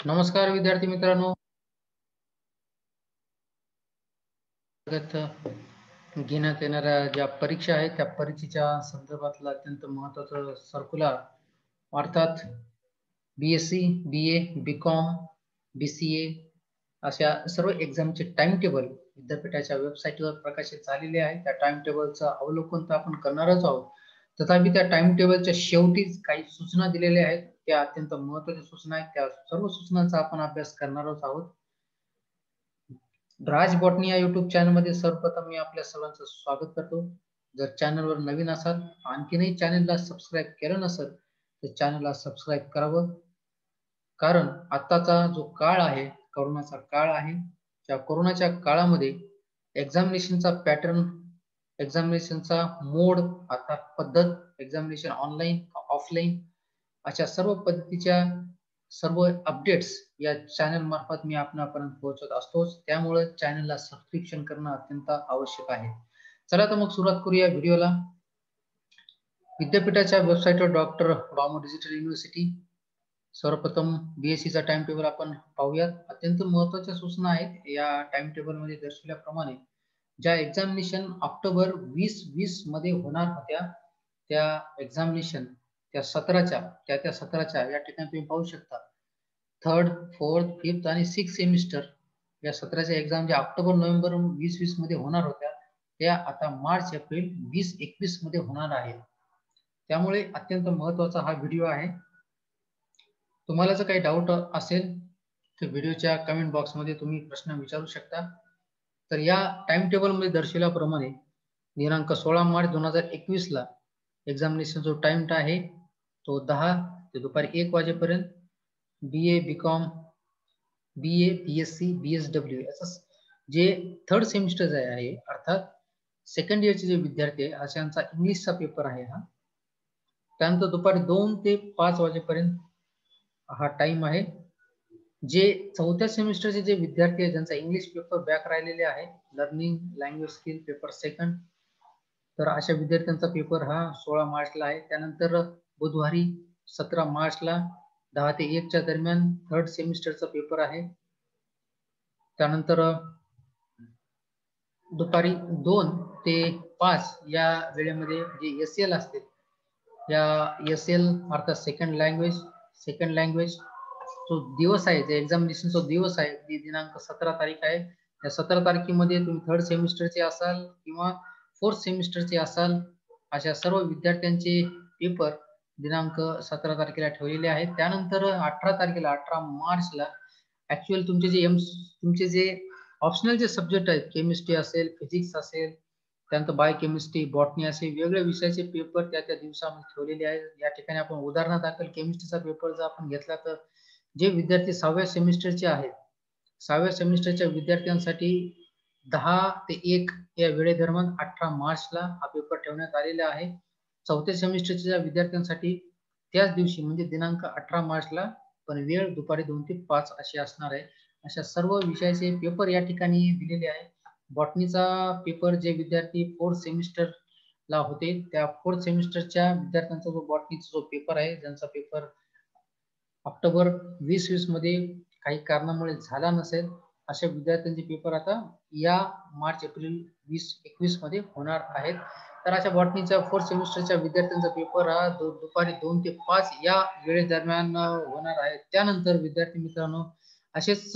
नमस्कार विद्यार्थी मित्रांनो. घेण्यात येणाऱ्या ज्या परीक्षा आहेत त्या परीक्षेच्या संदर्भातला अत्यंत महत्त्वाचं सर्क्युलर अर्थात BSc, BA, BCom, BCA अशा सर्व एक्झामचे टाइम टेबल विद्यापीठाच्या वेबसाईटवर प्रकाशित झालेले आहे. त्या टाइम टेबलचं अवलोकन तर आपण करणारच आहोत. तथापि त्या टाइम टेबलच्या शेवटीच काही सूचना दिलेल्या आहेत. त्या अत्यंत महत्त्वाच्या सूचना आहेत. त्या सर्व सूचनांचा आपण अभ्यास करणारच आहोत. राज बॉटनी या युट्यूब चॅनलमध्ये सर्वप्रथम मी आपल्या सर्वांचं स्वागत करतो. जर चॅनलवर नवीन असाल, आणखीनही चॅनलला सबस्क्राईब केलं नसेल तर चॅनलला सबस्क्राईब करावं. कारण आताचा जो काळ आहे, कोरोनाचा काळ आहे. त्या कोरोनाच्या काळामध्ये एक्झामिनेशनचा पॅटर्न, एक्झामिनेशनचा मोड अर्थात पद्धत, एक्झामिनेशन ऑनलाईन, ऑफलाईन अशा सर्व पद्धतीच्या सर्व अपडेट्स या चॅनल मार्फत मी आपणापर्यंत पोहोचत असतोच. त्यामुळे चॅनलला सबस्क्रिप्शन करणं अत्यंत आवश्यक आहे. चला तर मग सुरुवात करूया व्हिडिओला. विद्यापीठाच्या वेबसाईटवर डॉक्टर बामू डिजिटल युनिव्हर्सिटी सर्वप्रथम BSc टाइम टेबल आपण पाहूयात. अत्यंत महत्त्वाच्या सूचना आहेत. या टाइम टेबल मध्ये दर्शविल्याप्रमाणे ज्या एक्झामिनेशन ऑक्टोबर 2020 मध्ये होणार होत्या त्या एक्झामिनेशन त्या सत्राच्या या ठिकाणी तुम्ही पाहू शकता. 3rd, 4th, 5th आणि 6th सेमिस्टर या सत्राच्या एक्झाम ज्या ऑक्टोबर नोव्हेंबर 2020 मध्ये होणार होत्या त्या आता मार्च एप्रिल 2021 मध्ये होणार आहेत. त्यामुळे अत्यंत महत्त्वाचा हा व्हिडिओ आहे. तुम्हाला जर काही डाऊट असेल तर व्हिडिओच्या कमेंट बॉक्समध्ये तुम्ही प्रश्न विचारू शकता. तर या टाइम टेबल मध्ये दर्शविल्याप्रमाणे दिनांक 16 मार्च 2021 ला एक्झामिनेशन जो टाइम आहे तो 10 ते दुपारी 1 वाजेपर्यंत BA, BCom, BA, BSc, BSW असं जे 3rd सेमिस्टर आहे अर्थात सेकंड इयरचे जे विद्यार्थी आहे अशांचा इंग्लिशचा पेपर आहे हा. त्यानंतर दुपारी 2 ते 5 वाजेपर्यंत हा टाइम आहे. जे 4थ्या सेमिस्टरचे जे विद्यार्थी आहेत ज्यांचा इंग्लिश पेपर बॅक राहिलेले आहे, learning language skill paper second, तर अशा विद्यार्थ्यांचा पेपर हा 16 मार्चला आहे. त्यानंतर बुधवारी 17 मार्चला 10 ते 1 च्या दरम्यान 3rd सेमिस्टरचा पेपर आहे. त्यानंतर दुपारी 2 ते 5 या वेळेमध्ये जे SL असते या SL अर्थात सेकंड लँग्वेज जो दिवस आहे, जे एक्झामिनेशनचा दिवस आहे, ती दिनांक 17 तारीख आहे. या 17 तारखेमध्ये तुम्ही 3rd सेमिस्टरचे असाल किंवा 4th सेमिस्टरचे असाल अशा सर्व विद्यार्थ्यांचे पेपर दिनांक 17 तारखेला ठेवलेले आहेत. त्यानंतर 18 तारखेला 18 मार्चला ऍक्च्युअल तुमचे जे ऑप्शनल जे सब्जेक्ट आहेत, केमिस्ट्री असेल, फिजिक्स असेल, त्यानंतर बायोकेमिस्ट्री, बॉटनी असे वेगवेगळ्या विषयाचे पेपर त्या दिवसामध्ये ठेवलेले आहेत. या ठिकाणी आपण उदाहरणादाखल केमिस्ट्रीचा पेपर जर आपण घेतला तर जे विद्यार्थी 6व्या सेमिस्टरचे आहेत, 6व्या सेमिस्टरच्या विद्यार्थ्यांसाठी 10 ते 1 या वेळेदरम्यान 18 मार्चला हा पेपर ठेवण्यात आलेला आहे. 4थ्या सेमिस्टरच्या विद्यार्थ्यांसाठी त्याच दिवशी म्हणजे दिनांक 18 मार्चला, पण वेळ दुपारी 2 ते 5 अशी असणार आहे. अशा सर्व विषयाचे पेपर या ठिकाणी दिलेले आहे. बॉटनीचा पेपर जे विद्यार्थी 4th सेमिस्टरला होते त्या 4th सेमिस्टरच्या विद्यार्थ्यांचा जो बॉटनीचा जो पेपर आहे, ज्यांचा पेपर ऑक्टोबर 2020 मध्ये काही कारणामुळे झाला नसेल अशा विद्यार्थ्यांचे पेपर आता या मार्च एप्रिल 2021 मध्ये होणार आहेत. तर अशा बॉटनीच्या 4th सेमिस्टरच्या विद्यार्थ्यांचा पेपर हा दुपारी 2 ते 5 या वेळेदरम्यान होणार आहे. त्यानंतर विद्यार्थी मित्रांनो असेच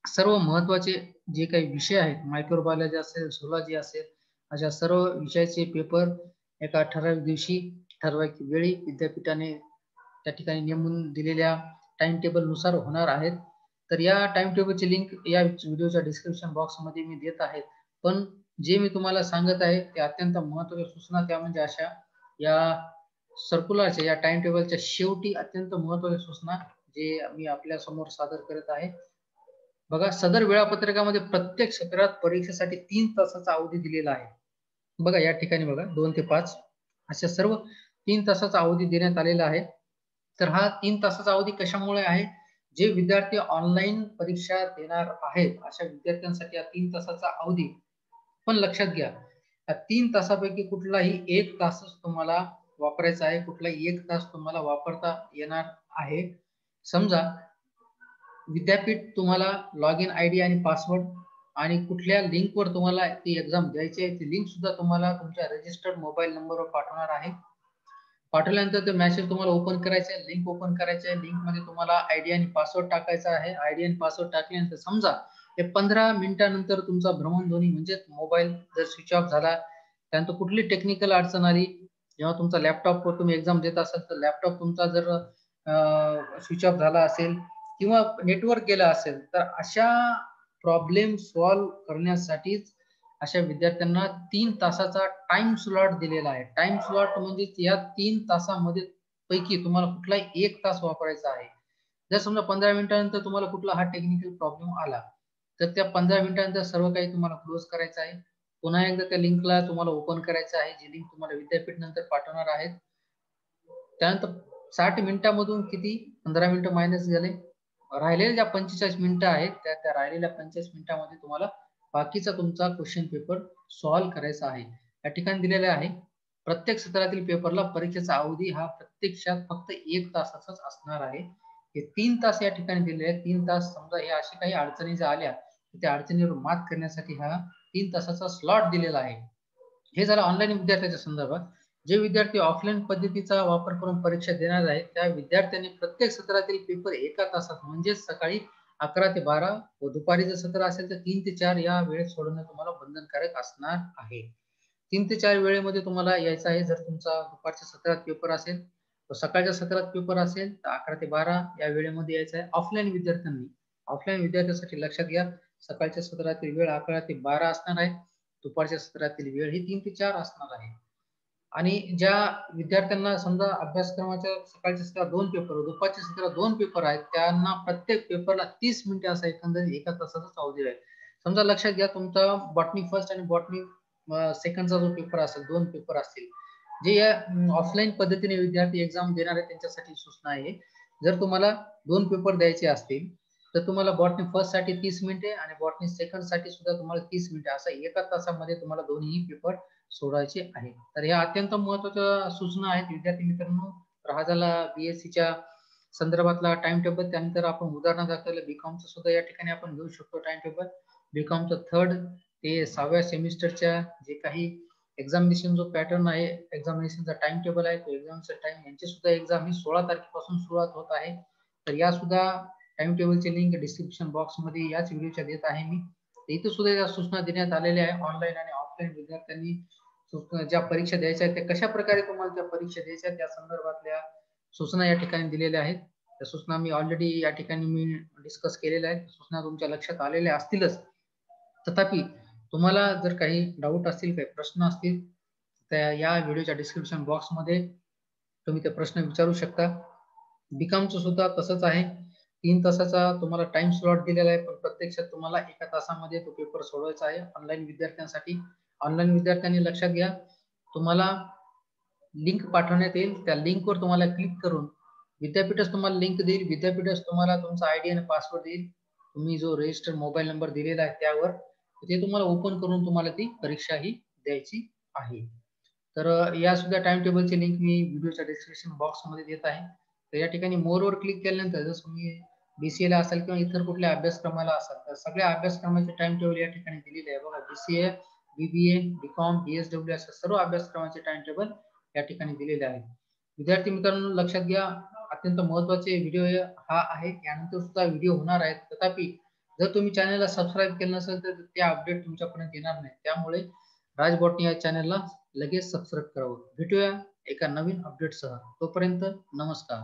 सर्व महत्त्वाचे जे काही विषय आहेत, मायक्रोबायोलॉजी असेल, झूलॉजी असेल, अशा सर्व विषयाचे पेपर एका ठराविक दिवशी ठराविक वेळी विद्यापीठाने त्या ठिकाणी नेमून दिलेल्या टाइम टेबल नुसार होणार आहेत. तर या टाइम टेबलची लिंक या व्हिडिओच्या डिस्क्रिप्शन बॉक्स मध्ये मी देत आहे. पण जे मी तुम्हाला सांगत आहे ते अत्यंत महत्त्वाच्या सूचना, त्या म्हणजे अशा या सर्क्युलरच्या या टाइम टेबलच्या शेवटी अत्यंत महत्त्वाच्या सूचना जे मी आपल्या समोर सादर करत आहे. बघा, सदर वेळापत्रकामध्ये प्रत्येक सत्रात परीक्षेसाठी 3 तासाचा अवधी दिलेला आहे. बघा या ठिकाणी बघा 2 ते 5 अशा सर्व 3 तासाचा अवधी देण्यात आलेला आहे. तर हा 3 तासाचा अवधी कशामुळे आहे? जे विद्यार्थी ऑनलाईन परीक्षा देणार आहेत अशा विद्यार्थ्यांसाठी हा 3 तासाचा अवधी. पण लक्षात घ्या, या 3 तासापैकी कुठलाही 1 तासच तुम्हाला वापरायचा आहे, कुठलाही 1 तास तुम्हाला वापरता येणार आहे. समजा विद्यापीठ तुम्हाला लॉग इन आयडी आणि पासवर्ड आणि कुठल्या लिंकवर तुम्हाला ती एक्झाम द्यायची आहे ती लिंक सुद्धा तुम्हाला तुमच्या रजिस्टर्ड मोबाईल नंबरवर पाठवणार आहे. पाठवल्यानंतर ते मेसेज तुम्हाला ओपन करायचा आहे, लिंक ओपन करायची आहे. लिंक मध्ये तुम्हाला आयडी आणि पासवर्ड टाकायचा आहे. आयडी आणि पासवर्ड टाकल्यानंतर समजा हे 15 मिनिटानंतर तुमचा भ्रमणध्वनी म्हणजे मोबाईल जर स्विच ऑफ झाला, त्यानंतर कुठली टेक्निकल अडचण आली, जेव्हा तुमचा लॅपटॉपवर तुम्ही एक्झाम देत असाल तर लॅपटॉप तुमचा जर स्विच ऑफ झाला असेल किंवा नेटवर्क गेलं असेल, तर अशा प्रॉब्लेम सॉल्व्ह करण्यासाठीच अशा विद्यार्थ्यांना 3 तासाचा टाइम स्लॉट दिलेला आहे. टाइम स्लॉट म्हणजे या 3 तासामध्ये पैकी तुम्हाला कुठलाही 1 तास वापरायचा आहे. जर समजा 15 मिनिटानंतर तुम्हाला कुठला हा टेक्निकल प्रॉब्लेम आला, तर त्या 15 मिनिटानंतर सर्व काही तुम्हाला क्लोज करायचं आहे. पुन्हा एकदा त्या लिंकला तुम्हाला ओपन करायचं आहे, जी लिंक तुम्हाला विद्यापीठ नंतर पाठवणार आहेत. त्यानंतर 60 मिनिटामधून किती 15 मिनिटं मायनस झाले, राहिलेल्या ज्या 45 मिनिटं आहेत त्या राहिलेल्या 45 मिनिटामध्ये तुम्हाला बाकीचा तुमचा क्वेश्चन पेपर सॉल्व्ह करायचा आहे. या ठिकाणी दिलेले आहे प्रत्येक सत्रातील पेपरला परीक्षेचा अवधी हा प्रत्यक्षात फक्त 1 तासाचाच असणार आहे. हे 3 तास या ठिकाणी दिलेले आहेत. 3 तास समजा हे अशा काही अडचणी जर आल्या तर त्या अडचणीवर मात करण्यासाठी हा 3 तासाचा स्लॉट दिलेला आहे. हे झालं ऑनलाईन विद्यार्थ्यांच्या संदर्भात. जे विद्यार्थी ऑफलाईन पद्धतीचा वापर करून परीक्षा देणार आहेत त्या विद्यार्थ्यांनी प्रत्येक सत्रातील पेपर 1 तासात म्हणजे सकाळी 11 ते 12 व दुपारी जर सत्र असेल तर 3 ते 4 या वेळेत सोडवणं तुम्हाला बंधनकारक असणार आहे. 3 ते 4 वेळेमध्ये तुम्हाला यायचं आहे. जर तुमचा दुपारच्या सत्रात पेपर असेल, सकाळच्या सत्रात पेपर असेल तर 11 ते 12 या वेळेमध्ये यायचं आहे. ऑफलाईन विद्यार्थ्यांनी, ऑफलाईन विद्यार्थ्यांसाठी लक्षात घ्या, सकाळच्या सत्रातील वेळ 11 ते 12 असणार आहे. दुपारच्या सत्रातील वेळ ही 3 ते 4 असणार आहे. आणि ज्या विद्यार्थ्यांना समजा अभ्यासक्रमाच्या सकाळच्या सत्रात 2 पेपर, दुपारच्या सत्रात 2 पेपर आहेत, त्यांना प्रत्येक पेपरला 30 मिनिटे असा एकंदरीत 1 तासाचा अवधी आहे. समजा लक्षात घ्या तुमचा बॉटनी फर्स्ट आणि बॉटनी सेकंडचा जो पेपर असेल, 2 पेपर असतील. जे या ऑफलाईन पद्धतीने विद्यार्थी एक्झाम देणार आहेत त्यांच्यासाठी सूचना आहे. जर तुम्हाला 2 पेपर द्यायचे असतील तर तुम्हाला बॉटनी फर्स्ट साठी 30 मिनिटे आणि बॉटनी सेकंड साठी सुद्धा तुम्हाला 30 मिनिटे असा 1 तासामध्ये तुम्हाला दोन्ही पेपर सोडायचे आहे. तर ह्या अत्यंत महत्त्वाच्या सूचना आहेत विद्यार्थी मित्रांनो. तर हा झाला BSc संदर्भातला टाइम टेबल. त्यानंतर आपण उदाहरण दाखवलं बीकॉमचं सुद्धा या ठिकाणी आपण घेऊ शकतो टाइम टेबल. बीकॉमचं 3rd ते 6व्या सेमिस्टरच्या जे काही एक्झामिनेशन जो पॅटर्न आहे, एक्झामिनेशनचा टाइम टेबल आहे, तो एक्झामचा टाइम यांची सुद्धा एक्झाम ही 16 तारखेपासून सुरुवात होत आहे. तर या सुद्धा टाइम टेबलची लिंक डिस्क्रिप्शन बॉक्समध्ये याच व्हिडिओच्या देत आहे मी. इथे सुद्धा या सूचना देण्यात आलेल्या आहे. ऑनलाईन आणि ऑफलाईन विद्यार्थ्यांनी ज्या परीक्षा द्यायच्या आहेत त्या कशा प्रकारे तुम्हाला त्या परीक्षा द्यायच्या त्या संदर्भातल्या सूचना या ठिकाणी दिलेल्या आहेत. त्या सूचना मी ऑलरेडी या ठिकाणी मी डिस्कस केलेल्या आहेत. सूचना तुमच्या लक्षात आलेल्या असतीलच. तथापि तुम्हाला जर काही डाऊट असतील, काही प्रश्न असतील तर या व्हिडिओच्या डिस्क्रिप्शन बॉक्समध्ये तुम्ही ते प्रश्न विचारू शकता. बीकॉमचं सुद्धा तसंच आहे. 3 तासाचा तुम्हाला टाइम स्लॉट दिलेला आहे, पण प्रत्यक्षात तुम्हाला 1 तासामध्ये तो पेपर सोडवायचा आहे ऑनलाईन विद्यार्थ्यांसाठी. ऑनलाईन विद्यार्थ्यांनी लक्षात घ्या, तुम्हाला लिंक पाठवण्यात येईल. त्या लिंकवर तुम्हाला क्लिक करून विद्यापीठच तुम्हाला लिंक देईल. विद्यापीठच तुम्हाला तुमचा आयडी आणि पासवर्ड देईल. तुम्ही जो रजिस्टर्ड मोबाईल नंबर दिलेला आहे त्यावर ते तुम्हाला ओपन करून तुम्हाला ती परीक्षा ही द्यायची आहे. तर या सुद्धा टाइम टेबलची लिंक मी व्हिडिओच्या डिस्क्रिप्शन बॉक्समध्ये देत आहे. तर या ठिकाणी मोरवर क्लिक केल्यानंतर जर तुम्ही BCA ला असाल किंवा इतर कुठल्या अभ्यासक्रमाला असाल तर सगळ्या अभ्यासक्रमाचे टाइम टेबल या ठिकाणी दिलेले आहे. बघा BCA, BBA, BCom, BSW अशा सर्व अभ्यासक्रमाचे टाइम टेबल या ठिकाणी दिलेले आहे. विद्यार्थी मित्रांनो लक्षात घ्या, अत्यंत महत्त्वाचे व्हिडिओ हा आहे. यानंतर सुद्धा व्हिडिओ होणार आहेत. तथापि जर तुम्ही चॅनलला सबस्क्राईब केलं नसेल तर ते अपडेट तुमच्यापर्यंत येणार नाही. त्यामुळे राज बॉटनी या चॅनलला लगेच सबस्क्राईब करावं. भेटूया एका नवीन अपडेटसह. तोपर्यंत नमस्कार.